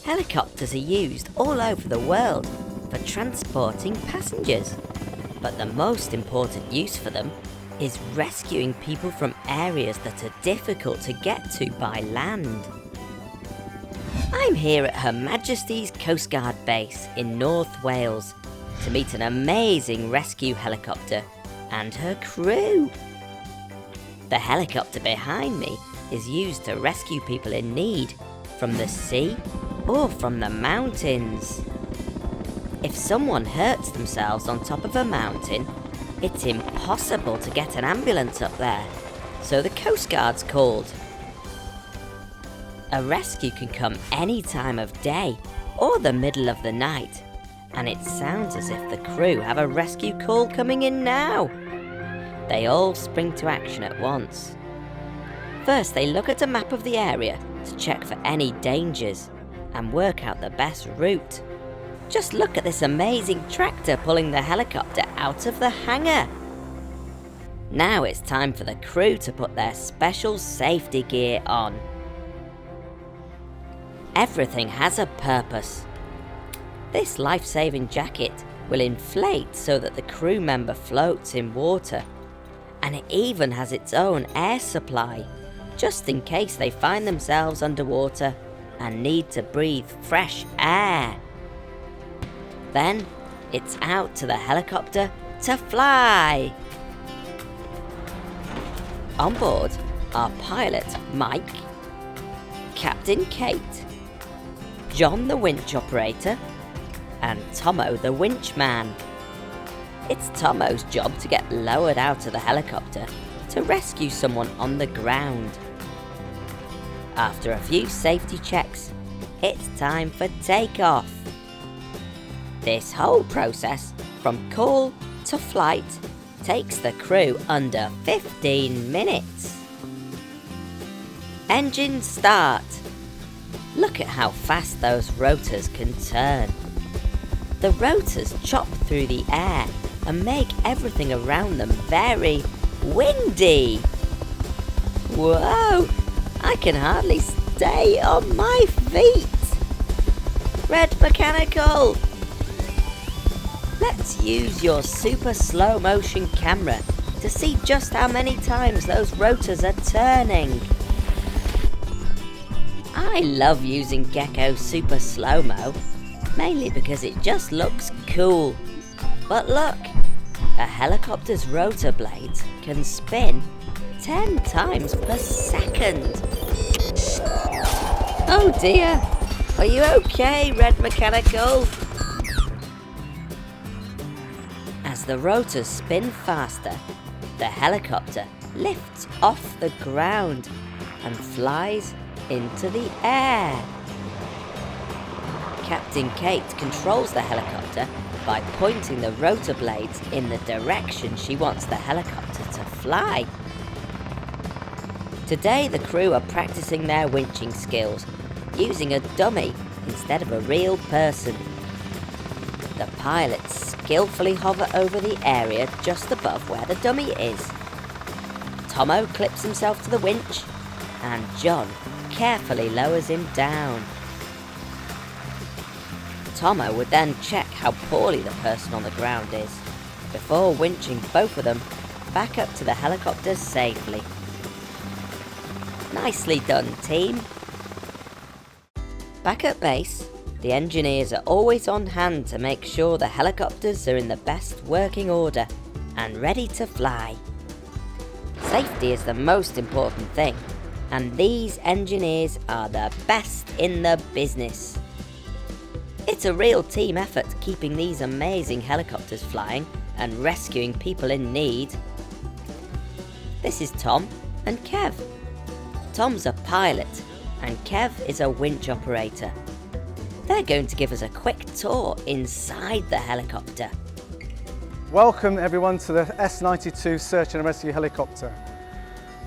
Helicopters are used all over the world for transporting passengers, but the most important use for them is rescuing people from areas that are difficult to get to by land. I'm here at Her Majesty's Coast Guard base in North Wales to meet an amazing rescue helicopter and her crew. The helicopter behind me is used to rescue people in need from the sea or from the mountains. If someone hurts themselves on top of a mountain, it's impossible to get an ambulance up there, so the Coast Guard's called. A rescue can come any time of day or the middle of the night, and it sounds as if the crew have a rescue call coming in now. They all spring to action at once. First, they look at a map of the area to check for any dangers and work out the best route. Just look at this amazing tractor pulling the helicopter out of the hangar. Now it's time for the crew to put their special safety gear on. Everything has a purpose. This life-saving jacket will inflate so that the crew member floats in water, and it even has its own air supply, just in case they find themselves underwater and need to breathe fresh air. Then it's out to the helicopter to fly. On board are pilot Mike, Captain Kate, John the winch operator, and Tomo the winch man. It's Tomo's job to get lowered out of the helicopter to rescue someone on the ground. After a few safety checks, it's time for takeoff. This whole process, from call to flight, takes the crew under 15 minutes. Engines start. Look at how fast those rotors can turn. The rotors chop through the air and make everything around them very windy. Whoa! I can hardly stay on my feet. Red mechanical! Let's use your super slow motion camera to see just how many times those rotors are turning. I love using Gecko super slow-mo, mainly because it just looks cool. But look, a helicopter's rotor blades can spin 10 times per second. Oh dear, are you okay, Red Mechanical? As the rotors spin faster, the helicopter lifts off the ground and flies into the air. Captain Kate controls the helicopter by pointing the rotor blades in the direction she wants the helicopter to fly. Today the crew are practicing their winching skills, using a dummy instead of a real person. The pilots skillfully hover over the area just above where the dummy is. Tomo clips himself to the winch, and John carefully lowers him down. Tomo would then check how poorly the person on the ground is, before winching both of them back up to the helicopter safely. Nicely done, team! Back at base, the engineers are always on hand to make sure the helicopters are in the best working order and ready to fly. Safety is the most important thing, and these engineers are the best in the business. It's a real team effort keeping these amazing helicopters flying and rescuing people in need. This is Tom and Kev. Tom's a pilot and Kev is a winch operator. They're going to give us a quick tour inside the helicopter. Welcome everyone to the S-92 Search and Rescue Helicopter.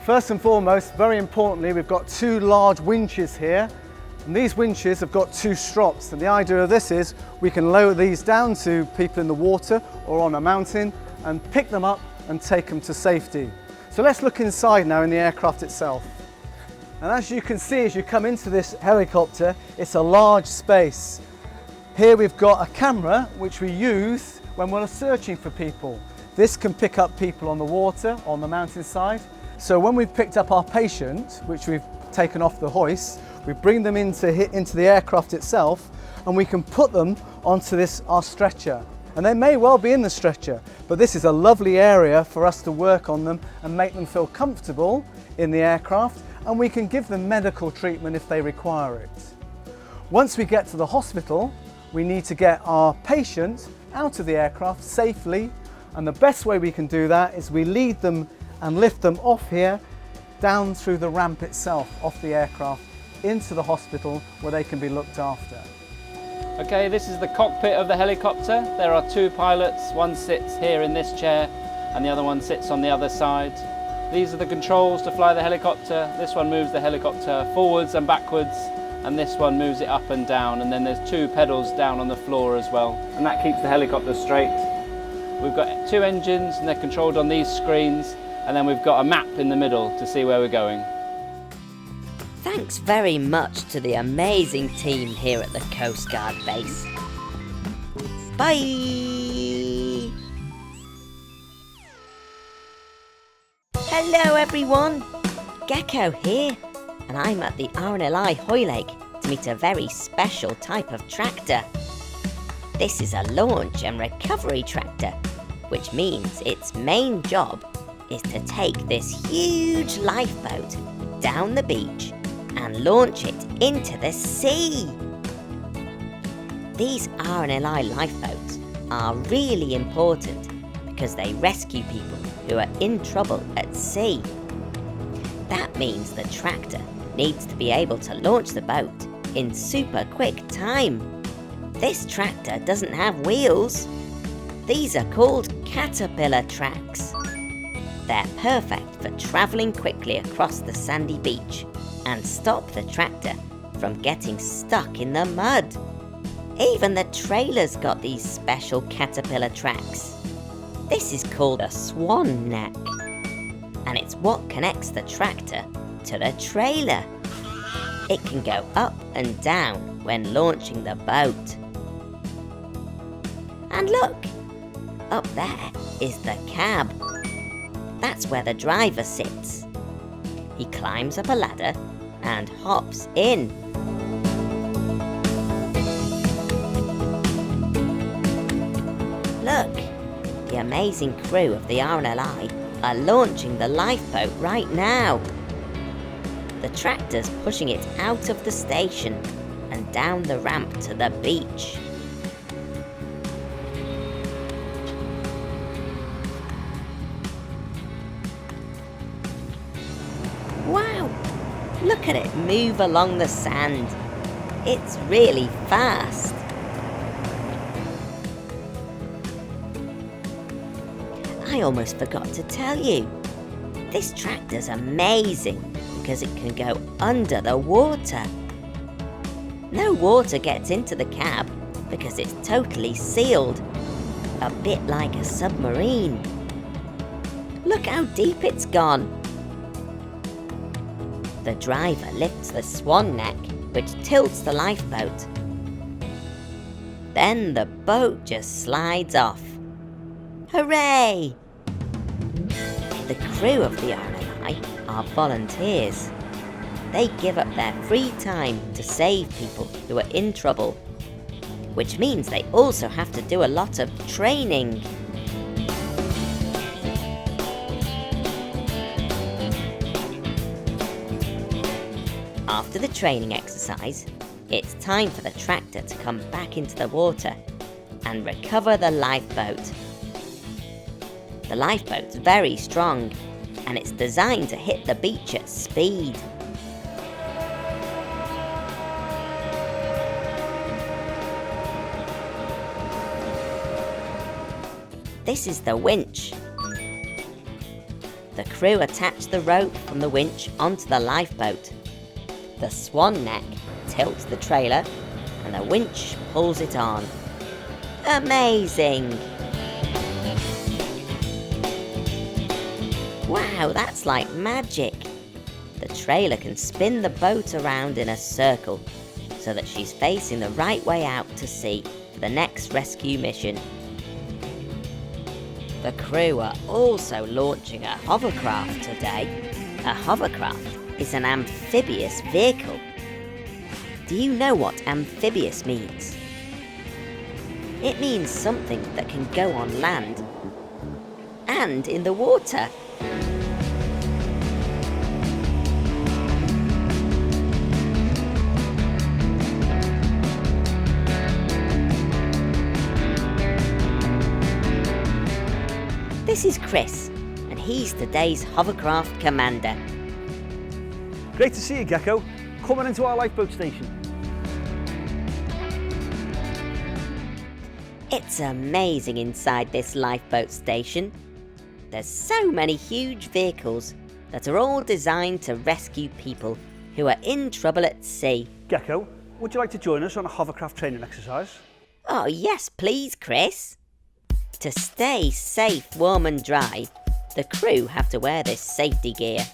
First and foremost, very importantly, we've got two large winches here. And these winches have got two strops, and the idea of this is we can lower these down to people in the water or on a mountain and pick them up and take them to safety. So let's look inside now in the aircraft itself. And as you can see, as you come into this helicopter, it's a large space. Here we've got a camera which we use when we're searching for people. This can pick up people on the water, on the mountainside. So when we've picked up our patient, which we've taken off the hoist, we bring them into the aircraft itself, and we can put them onto our stretcher. And they may well be in the stretcher, but this is a lovely area for us to work on them and make them feel comfortable in the aircraft, and we can give them medical treatment if they require it. Once we get to the hospital, we need to get our patient out of the aircraft safely, and the best way we can do that is we lead them and lift them off here, down through the ramp itself, off the aircraft, into the hospital where they can be looked after. Okay, this is the cockpit of the helicopter. There are two pilots. One sits here in this chair and the other one sits on the other side. These are the controls to fly the helicopter. This one moves the helicopter forwards and backwards, and this one moves it up and down, and then there's two pedals down on the floor as well, and that keeps the helicopter straight. We've got two engines and they're controlled on these screens, and then we've got a map in the middle to see where we're going. Thanks very much to the amazing team here at the Coast Guard base. Bye! Hello everyone! Gecko here, and I'm at the RNLI Hoylake to meet a very special type of tractor. This is a launch and recovery tractor, which means its main job is to take this huge lifeboat down the beach and launch it into the sea. These RNLI lifeboats are really important because they rescue people who are in trouble at sea. That means the tractor needs to be able to launch the boat in super quick time. This tractor doesn't have wheels. These are called caterpillar tracks. They're perfect for travelling quickly across the sandy beach and stop the tractor from getting stuck in the mud. Even the trailer's got these special caterpillar tracks. This is called a swan neck, and it's what connects the tractor to the trailer. It can go up and down when launching the boat. And look, up there is the cab. That's where the driver sits. He climbs up a ladder and hops in. Look, the amazing crew of the RNLI are launching the lifeboat right now. The tractor's pushing it out of the station and down the ramp to the beach. Wow! Look at it move along the sand. It's really fast. I almost forgot to tell you. This tractor's amazing because it can go under the water. No water gets into the cab because it's totally sealed, a bit like a submarine. Look how deep it's gone. The driver lifts the swan neck, which tilts the lifeboat. Then the boat just slides off. Hooray! The crew of the RNLI are volunteers. They give up their free time to save people who are in trouble, which means they also have to do a lot of training. After the training exercise, it's time for the tractor to come back into the water and recover the lifeboat. The lifeboat's very strong, and it's designed to hit the beach at speed. This is the winch. The crew attach the rope from the winch onto the lifeboat. The swan neck tilts the trailer, and the winch pulls it on. Amazing! Wow, that's like magic. the trailer can spin the boat around in a circle so that she's facing the right way out to sea for the next rescue mission. The crew are also launching a hovercraft today. A hovercraft is an amphibious vehicle. Do you know what amphibious means? It means something that can go on land and in the water. This is Chris, and he's today's hovercraft commander. Great to see you, Gecko. Coming into our lifeboat station. It's amazing inside this lifeboat station. There's so many huge vehicles that are all designed to rescue people who are in trouble at sea. Gecko, would you like to join us on a hovercraft training exercise? Oh yes, please, Chris. To stay safe, warm and dry, the crew have to wear this safety gear.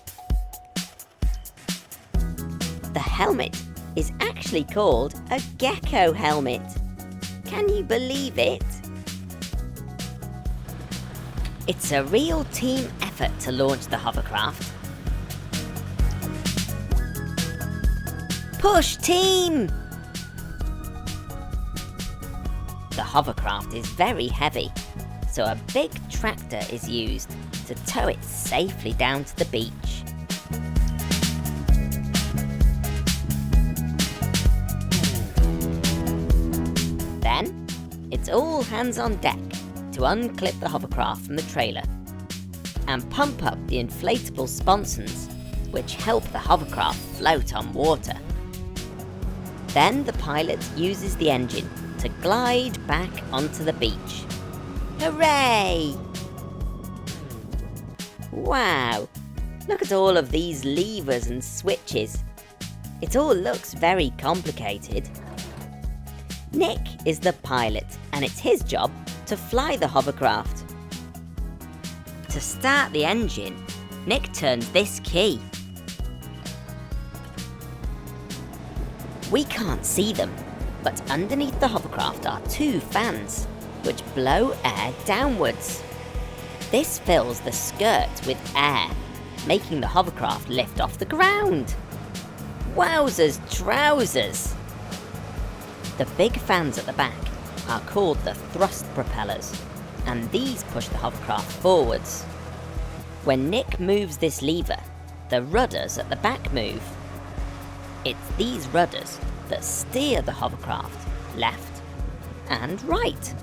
The helmet is actually called a Gecko helmet. Can you believe it? It's a real team effort to launch the hovercraft. Push, team! The hovercraft is very heavy, so a big tractor is used to tow it safely down to the beach. Then, it's all hands on deck to unclip the hovercraft from the trailer and pump up the inflatable sponsons, which help the hovercraft float on water. Then the pilot uses the engine to glide back onto the beach. Hooray! Wow, look at all of these levers and switches. It all looks very complicated. Nick is the pilot, and it's his job to fly the hovercraft. To start the engine, Nick turns this key. We can't see them, but underneath the hovercraft are two fans, which blow air downwards. This fills the skirt with air, making the hovercraft lift off the ground. Wowzers trousers! The big fans at the back are called the thrust propellers, and these push the hovercraft forwards. When Nick moves this lever, the rudders at the back move. It's these rudders that steer the hovercraft left and right.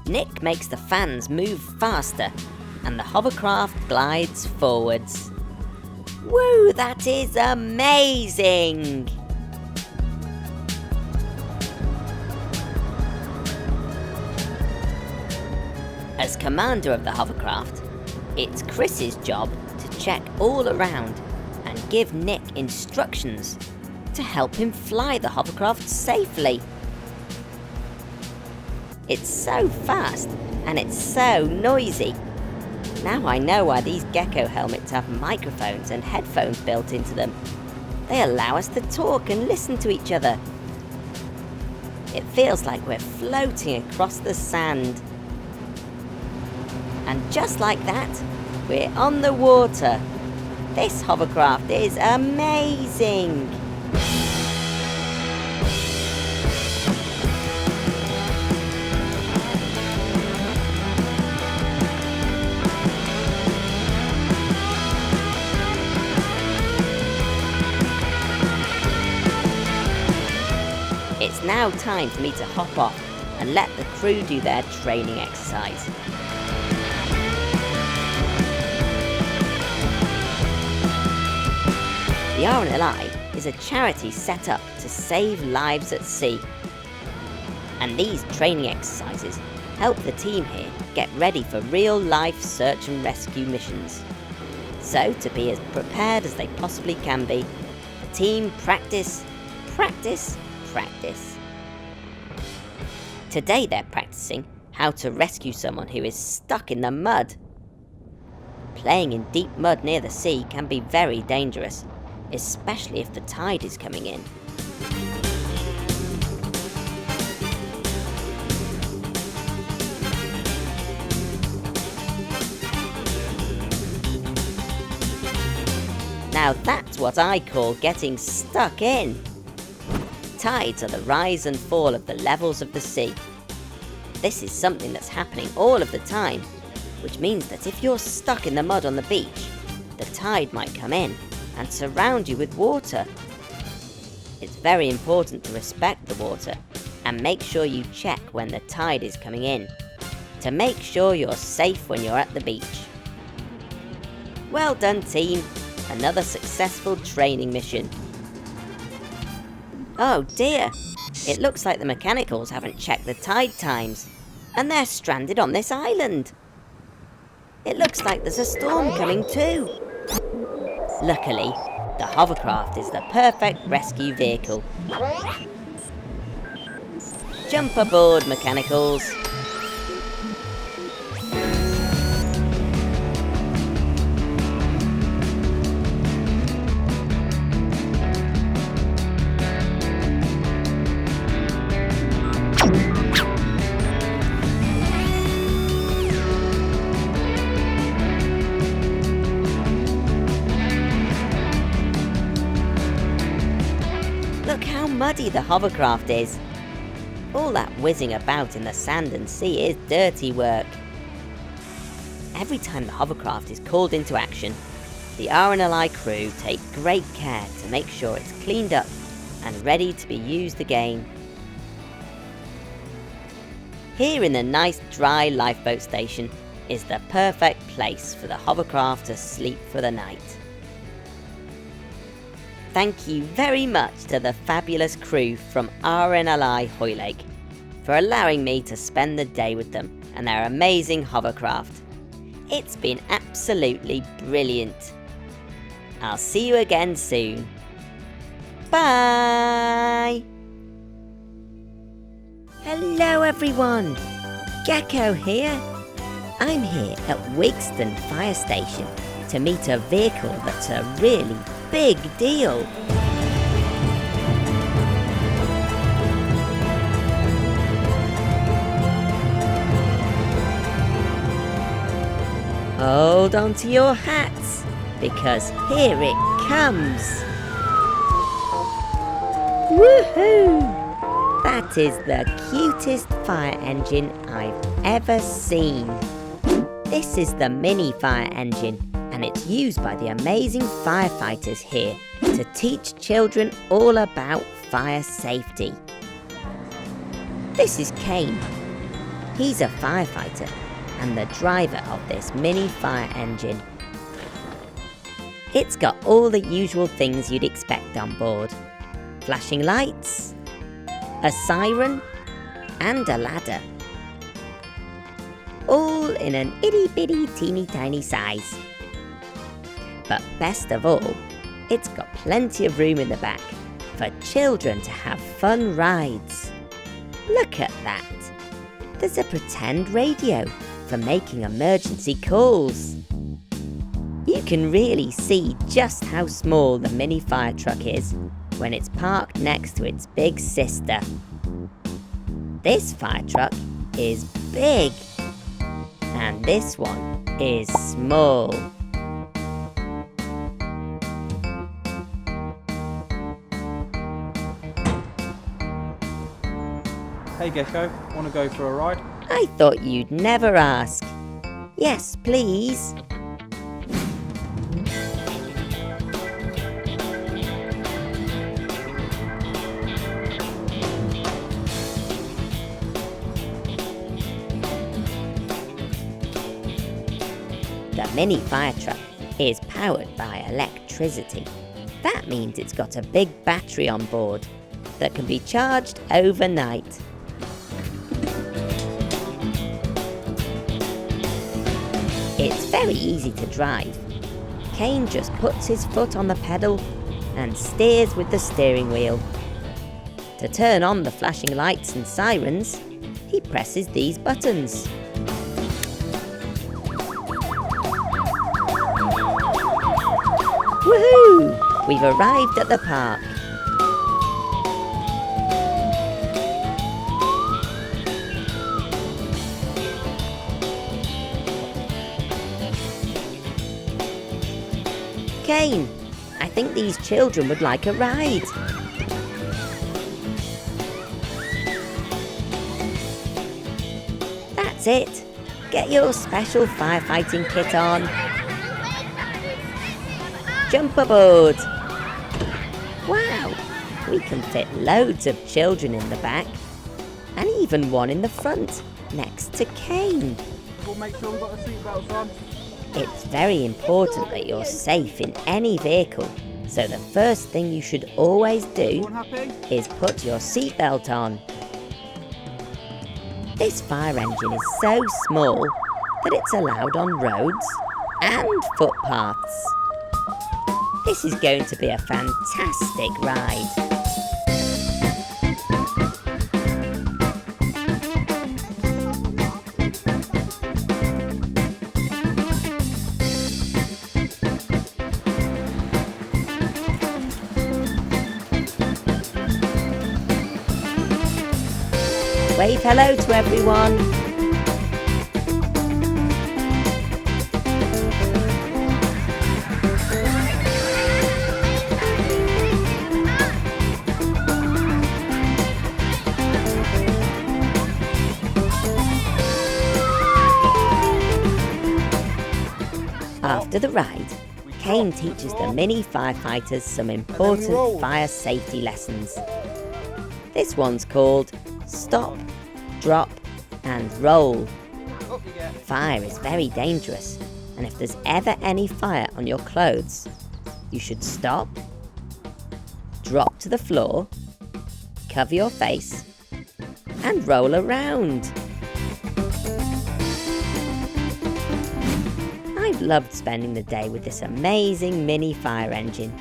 Nick makes the fans move faster, and the hovercraft glides forwards. Woo, that is amazing! As commander of the hovercraft, it's Chris's job to check all around and give Nick instructions to help him fly the hovercraft safely. It's so fast and it's so noisy. Now I know why these Gecko helmets have microphones and headphones built into them. They allow us to talk and listen to each other. It feels like we're floating across the sand. And just like that, we're on the water. This hovercraft is amazing! It's now time for me to hop off and let the crew do their training exercise. The RNLI is a charity set up to save lives at sea. And these training exercises help the team here get ready for real-life search and rescue missions. So, to be as prepared as they possibly can be, the team practice. Today they're practicing how to rescue someone who is stuck in the mud. Playing in deep mud near the sea can be very dangerous, especially if the tide is coming in. Now that's what I call getting stuck in. Tides are the rise and fall of the levels of the sea. This is something that's happening all of the time, which means that if you're stuck in the mud on the beach, the tide might come in and surround you with water. It's very important to respect the water and make sure you check when the tide is coming in, to make sure you're safe when you're at the beach. Well done, team. Another successful training mission. Oh dear, it looks like the mechanicals haven't checked the tide times, and they're stranded on this island. It looks like there's a storm coming too. Luckily, the hovercraft is the perfect rescue vehicle. Jump aboard, mechanicals. Look how muddy the hovercraft is. All that whizzing about in the sand and sea is dirty work. Every time the hovercraft is called into action, the RNLI crew take great care to make sure it's cleaned up and ready to be used again. Here in the nice dry lifeboat station is the perfect place for the hovercraft to sleep for the night. Thank you very much to the fabulous crew from RNLI Hoylake for allowing me to spend the day with them and their amazing hovercraft. It's been absolutely brilliant. I'll see you again soon. Bye! Hello everyone! Gecko here. I'm here at Wigston Fire Station to meet a vehicle that's a really big deal. Hold on to your hats, because here it comes. Woohoo! That is the cutest fire engine I've ever seen. This is the mini fire engine, and it's used by the amazing firefighters here to teach children all about fire safety. This is Kane. He's a firefighter and the driver of this mini fire engine. It's got all the usual things you'd expect on board. Flashing lights, a siren, and a ladder. All in an itty-bitty teeny-tiny size. But best of all, it's got plenty of room in the back for children to have fun rides. Look at that! There's a pretend radio for making emergency calls. You can really see just how small the mini fire truck is when it's parked next to its big sister. This fire truck is big, and this one is small. Hey Gecko, want to go for a ride? I thought you'd never ask. Yes, please. The mini fire truck is powered by electricity. That means it's got a big battery on board that can be charged overnight. It's very easy to drive. Kane just puts his foot on the pedal and steers with the steering wheel. To turn on the flashing lights and sirens, he presses these buttons. we've arrived at the park. Kane, I think these children would like a ride. That's it. Get your special firefighting kit on. Jump aboard. Wow, we can fit loads of children in the back, and even one in the front, next to Kane. We'll make sure we've got the seatbelts on. It's very important that you're safe in any vehicle, so the first thing you should always do Everyone happy? is put your seatbelt on. This fire engine is so small that it's allowed on roads and footpaths. This is going to be a fantastic ride. Wave hello to everyone. After the ride, Kane teaches the mini firefighters some important fire safety lessons. This one's called Stop, Drop and Roll. Fire is very dangerous, and if there's ever any fire on your clothes, you should stop, drop to the floor, cover your face, and roll around. I've loved spending the day with this amazing mini fire engine.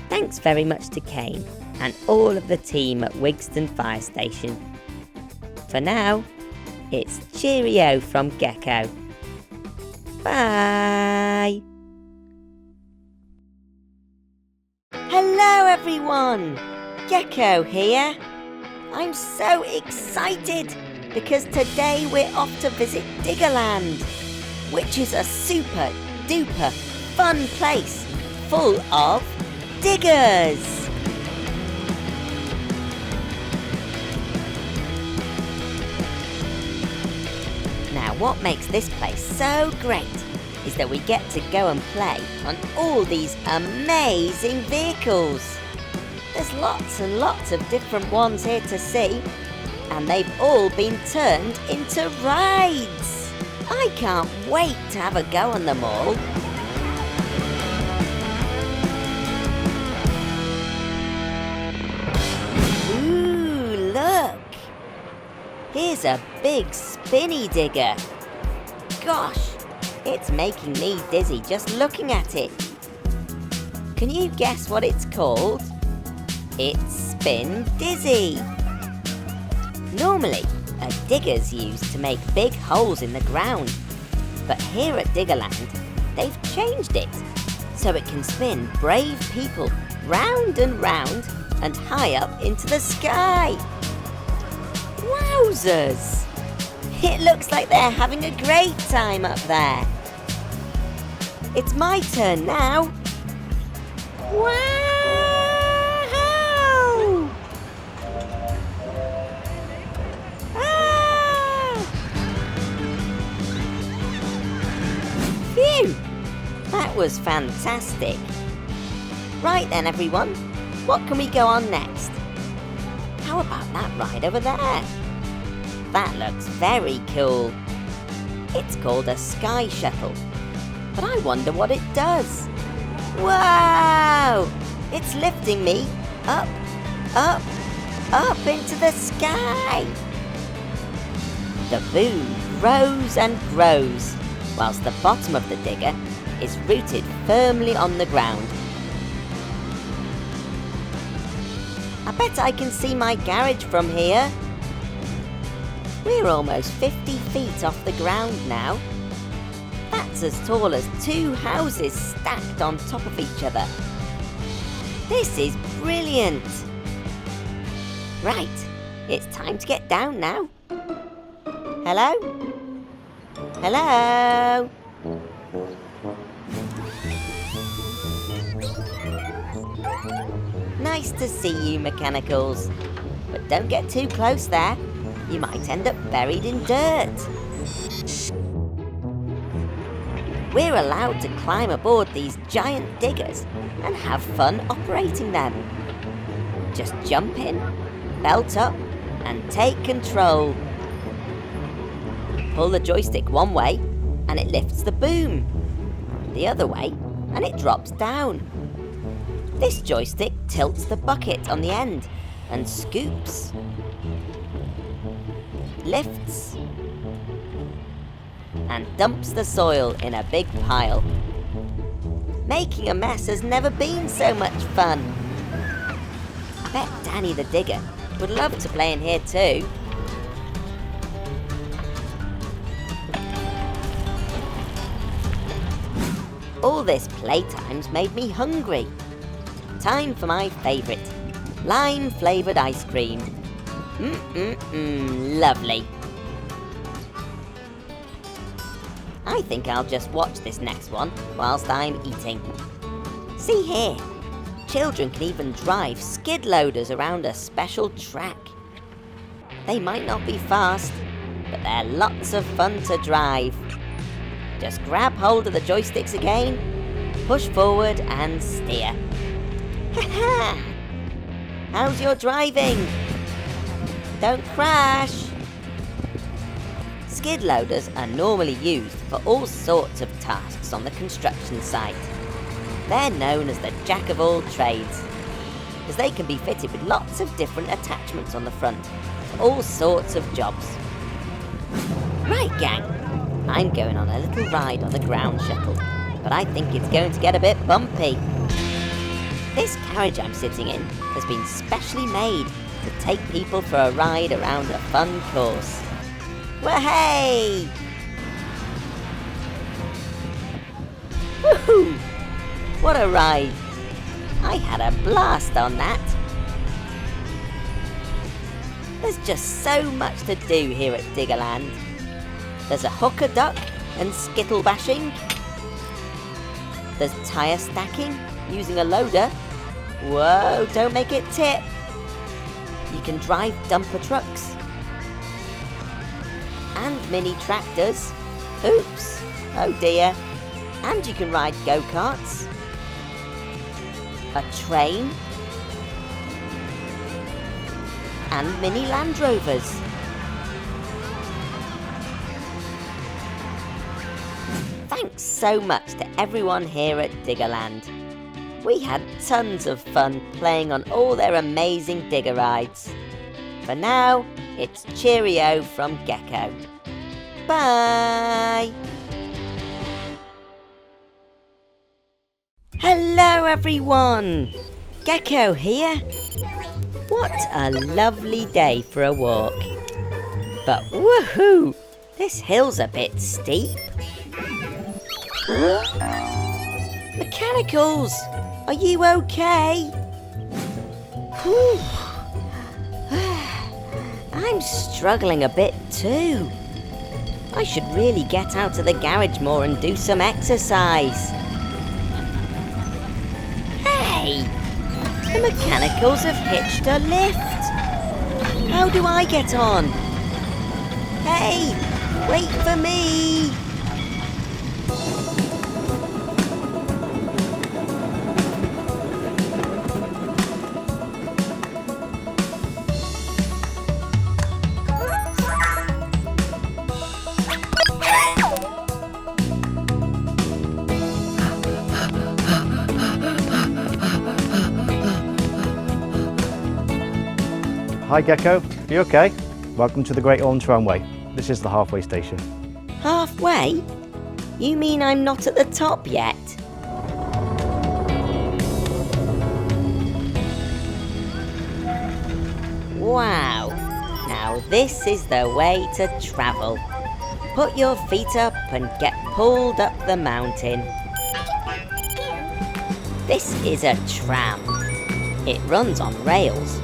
Thanks very much to Kane and all of the team at Wigston Fire Station. For now, it's cheerio from Gecko. Bye! Hello everyone! Gecko here. I'm so excited because today we're off to visit Diggerland, which is a super duper fun place full of diggers. Now, what makes this place so great is that we get to go and play on all these amazing vehicles. There's lots and lots of different ones here to see, and they've all been turned into rides. I can't wait to have a go on them all. Ooh, look! Here's a big Spinny Digger. Gosh, it's making me dizzy just looking at it. Can you guess what it's called? It's Spin Dizzy. Normally, a digger's used to make big holes in the ground, but here at Diggerland, they've changed it so it can spin brave people round and round and high up into the sky. Wowzers! It looks like they're having a great time up there. It's my turn now. Wow! Ah! Phew! That was fantastic. Right then, everyone. What can we go on next? How about that ride over there? That looks very cool. It's called a sky shuttle, but I wonder what it does. Wow! It's lifting me up, up, up into the sky. The boom grows and grows, whilst the bottom of the digger is rooted firmly on the ground. I bet I can see my garage from here. We're almost 50 feet off the ground now. That's as tall as 2 houses stacked on top of each other. This is brilliant! Right, it's time to get down now. Hello? Hello? Nice to see you, Mechanicals. But don't get too close there. You might end up buried in dirt. We're allowed to climb aboard these giant diggers and have fun operating them. Just jump in, belt up, and take control. Pull the joystick one way, and it lifts the boom. The other way, and it drops down. This joystick tilts the bucket on the end and scoops, lifts, and dumps the soil in a big pile. Making a mess has never been so much fun. I bet Danny the Digger would love to play in here too. All this playtime's made me hungry. Time for my favourite, lime-flavoured ice cream. Lovely. I think I'll just watch this next one whilst I'm eating. See here, children can even drive skid loaders around a special track. They might not be fast, but they're lots of fun to drive. Just grab hold of the joysticks again, push forward and steer. Ha-ha! How's your driving? Don't crash! Skid loaders are normally used for all sorts of tasks on the construction site. They're known as the jack of all trades, because they can be fitted with lots of different attachments on the front for all sorts of jobs. Right, gang, I'm going on a little ride on the ground shuttle, but I think it's going to get a bit bumpy. This carriage I'm sitting in has been specially made to take people for a ride around a fun course. Wahey! Woohoo! What a ride! I had a blast on that. There's just so much to do here at Diggerland. There's a hooker duck and skittle bashing. There's tyre stacking using a loader. Whoa, don't make it tip. You can drive dumper trucks. And mini tractors. Oops, oh dear. And you can ride go-karts. A train. And mini Land Rovers. Thanks so much to everyone here at Diggerland. We had tons of fun playing on all their amazing digger rides. For now, it's cheerio from Gecko. Bye! Hello everyone! Gecko here. What a lovely day for a walk. But woohoo! This hill's a bit steep. Mechanicals! Are you okay? Whew. I'm struggling a bit too. I should really get out of the garage more and do some exercise. Hey! The Mechanicals have hitched a lift. How do I get on? Hey! Wait for me! Hi Gecko, are you okay? Welcome to the Great Orme Tramway. This is the halfway station. Halfway? You mean I'm not at the top yet? Wow, now this is the way to travel. Put your feet up and get pulled up the mountain. This is a tram. It runs on rails,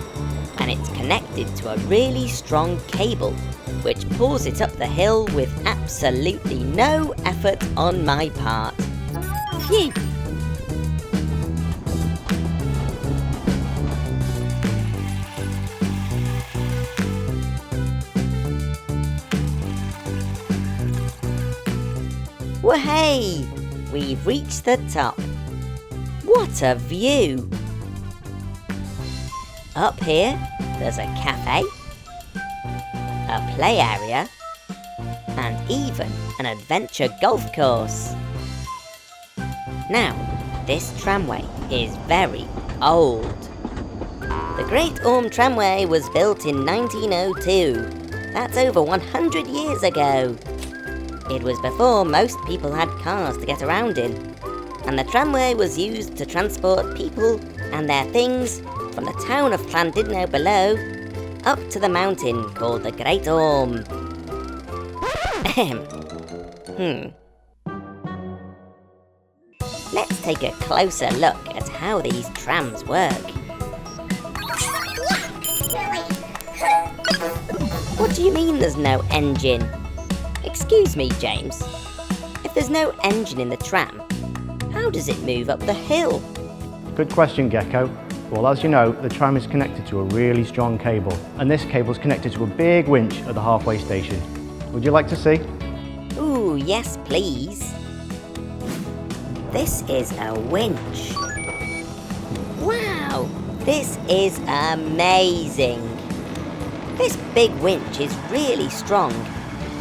and it's connected to a really strong cable, which pulls it up the hill with absolutely no effort on my part. Phew! Wahey! We've reached the top. What a view! Up here, there's a cafe, a play area, and even an adventure golf course. Now, this tramway is very old. The Great Orme Tramway was built in 1902. That's over 100 years ago. It was before most people had cars to get around in, and the tramway was used to transport people and their things from the town of Llandudno below up to the mountain called the Great Orme. Let's take a closer look at how these trams work. What do you mean there's no engine? Excuse me, James. If there's no engine in the tram, how does it move up the hill? Good question, Gecko. Well, as you know, the tram is connected to a really strong cable, and this cable is connected to a big winch at the halfway station. Would you like to see? Ooh, yes please. This is a winch. Wow, this is amazing. This big winch is really strong,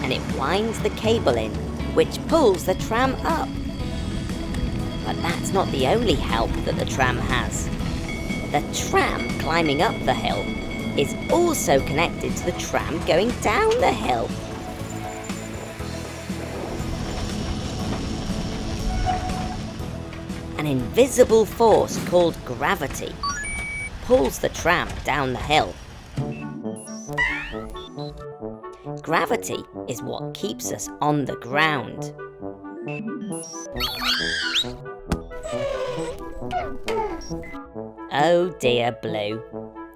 and it winds the cable in, which pulls the tram up. But that's not the only help that the tram has. The tram climbing up the hill is also connected to the tram going down the hill. An invisible force called gravity pulls the tram down the hill. Gravity is what keeps us on the ground. Oh dear, Blue.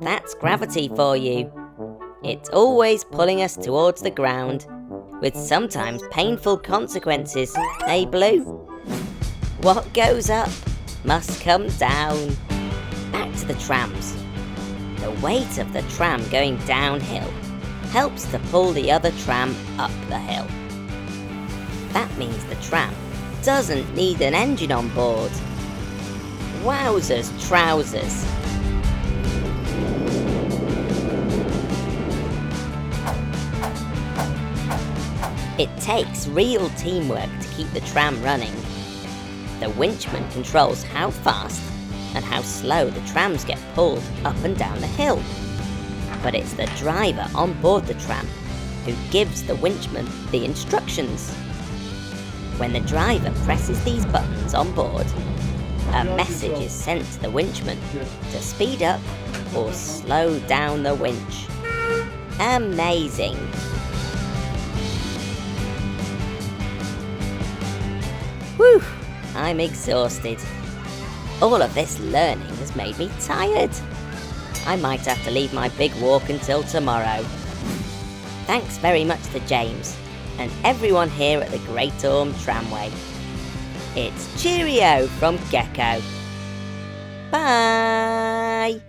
That's gravity for you. It's always pulling us towards the ground, with sometimes painful consequences, eh, Blue? What goes up must come down. Back to the trams. The weight of the tram going downhill helps to pull the other tram up the hill. That means the tram doesn't need an engine on board. Wowzers trousers. It takes real teamwork to keep the tram running. The winchman controls how fast and how slow the trams get pulled up and down the hill. But it's the driver on board the tram who gives the winchman the instructions. When the driver presses these buttons on board, a message is sent to the winchman to speed up or slow down the winch. Amazing! Whew, I'm exhausted. All of this learning has made me tired. I might have to leave my big walk until tomorrow. Thanks very much to James and everyone here at the Great Orme Tramway. It's cheerio from Gecko. Bye!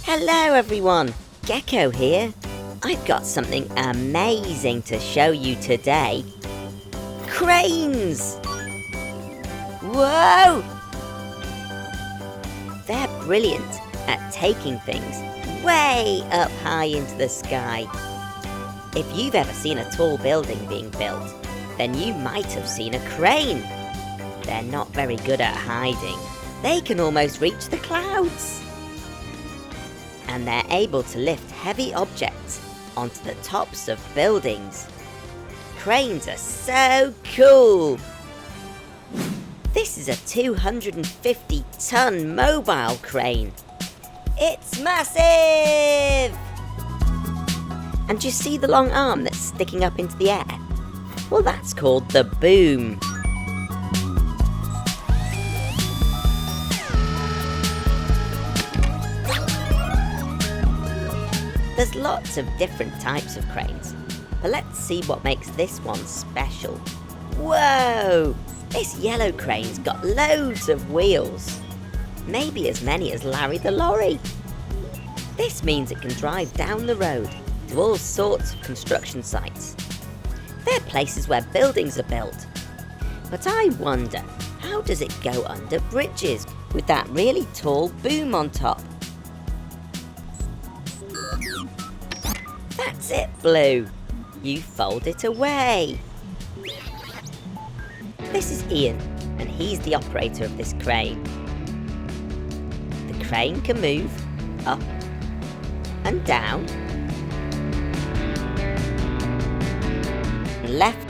Hello everyone, Gecko here. I've got something amazing to show you today. Cranes! Whoa! They're brilliant at taking things way up high into the sky. If you've ever seen a tall building being built, then you might have seen a crane. They're not very good at hiding. They can almost reach the clouds. And they're able to lift heavy objects onto the tops of buildings. Cranes are so cool. This is a 250-ton mobile crane. It's massive! And do you see the long arm that's sticking up into the air? Well, that's called the boom. There's lots of different types of cranes, but let's see what makes this one special. Whoa! This yellow crane's got loads of wheels. Maybe as many as Larry the lorry. This means it can drive down the road to all sorts of construction sites. They're places where buildings are built. But I wonder, how does it go under bridges with that really tall boom on top? That's it, Blue. You fold it away. This is Ian, and he's the operator of this crane. The crane can move up and down, left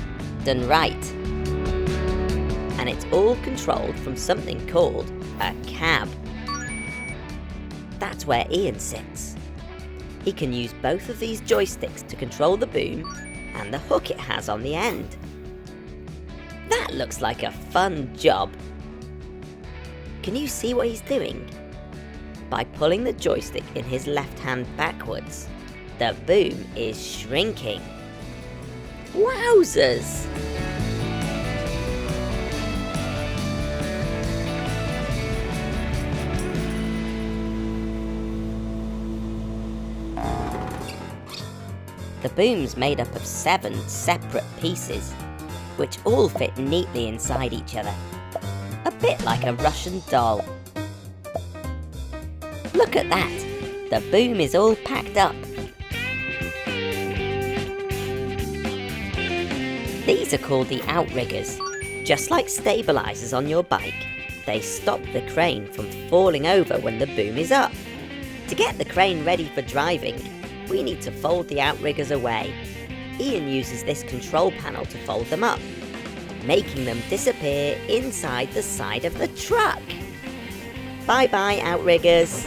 and right, and it's all controlled from something called a cab. That's where Ian sits. He can use both of these joysticks to control the boom and the hook it has on the end. That looks like a fun job. Can you see what he's doing? By pulling the joystick in his left hand backwards, the boom is shrinking. Wowzers! The boom's made up of 7 separate pieces, which all fit neatly inside each other. A bit like a Russian doll. Look at that! The boom is all packed up. These are called the Outriggers. Just like stabilizers on your bike, they stop the crane from falling over when the boom is up. To get the crane ready for driving, we need to fold the Outriggers away. Ian uses this control panel to fold them up, making them disappear inside the side of the truck. Bye bye, Outriggers.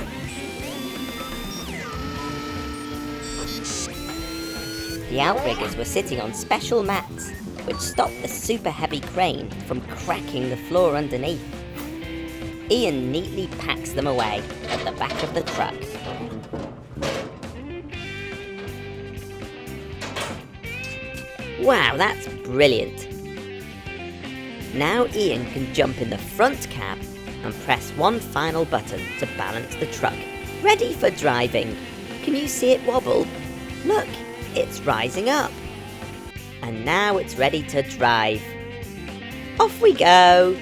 The Outriggers were sitting on special mats, which stop the super heavy crane from cracking the floor underneath. Ian neatly packs them away at the back of the truck. Wow, that's brilliant. Now Ian can jump in the front cab and press one final button to balance the truck, ready for driving. Can you see it wobble? Look, it's rising up. And now it's ready to drive. Off we go!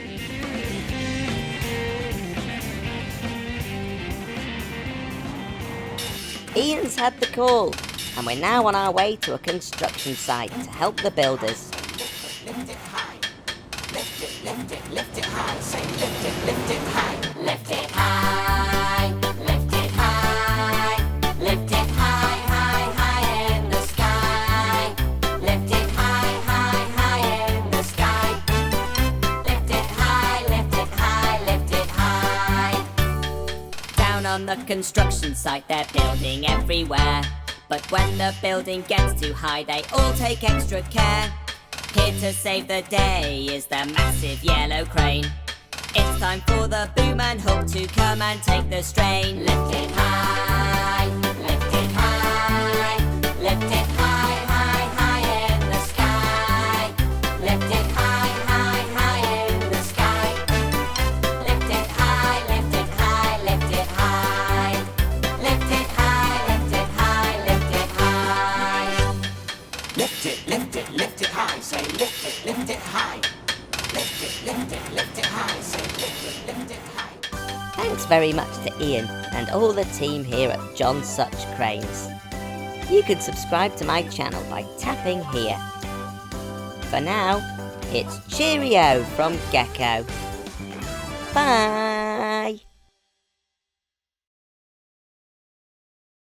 Ian's had the call, and we're now on our way to a construction site to help the builders. Lift it high, lift it high, say lift it high, lift it high, lift it high, lift it high, high, high in the sky, lift it high, high, high in the sky, lift it high, lift it high, lift it high. Down on the construction site they're building everywhere, but when the building gets too high they all take extra care. Here to save the day is the massive yellow crane. It's time for the boom and hook to come and take the strain. Lift it high, lift it high, lift it high, high, high in the sky. Lift it high, high, high in the sky. Lift it high, lift it high, lift it high. Lift it high, lift it high, lift it high. Lift it, lift it, lift it high, say lift it high. Lift it high, say lift it high. Thanks very much to Ian and all the team here at John Such Cranes. You can subscribe to my channel by tapping here. For now, it's cheerio from Gecko. Bye!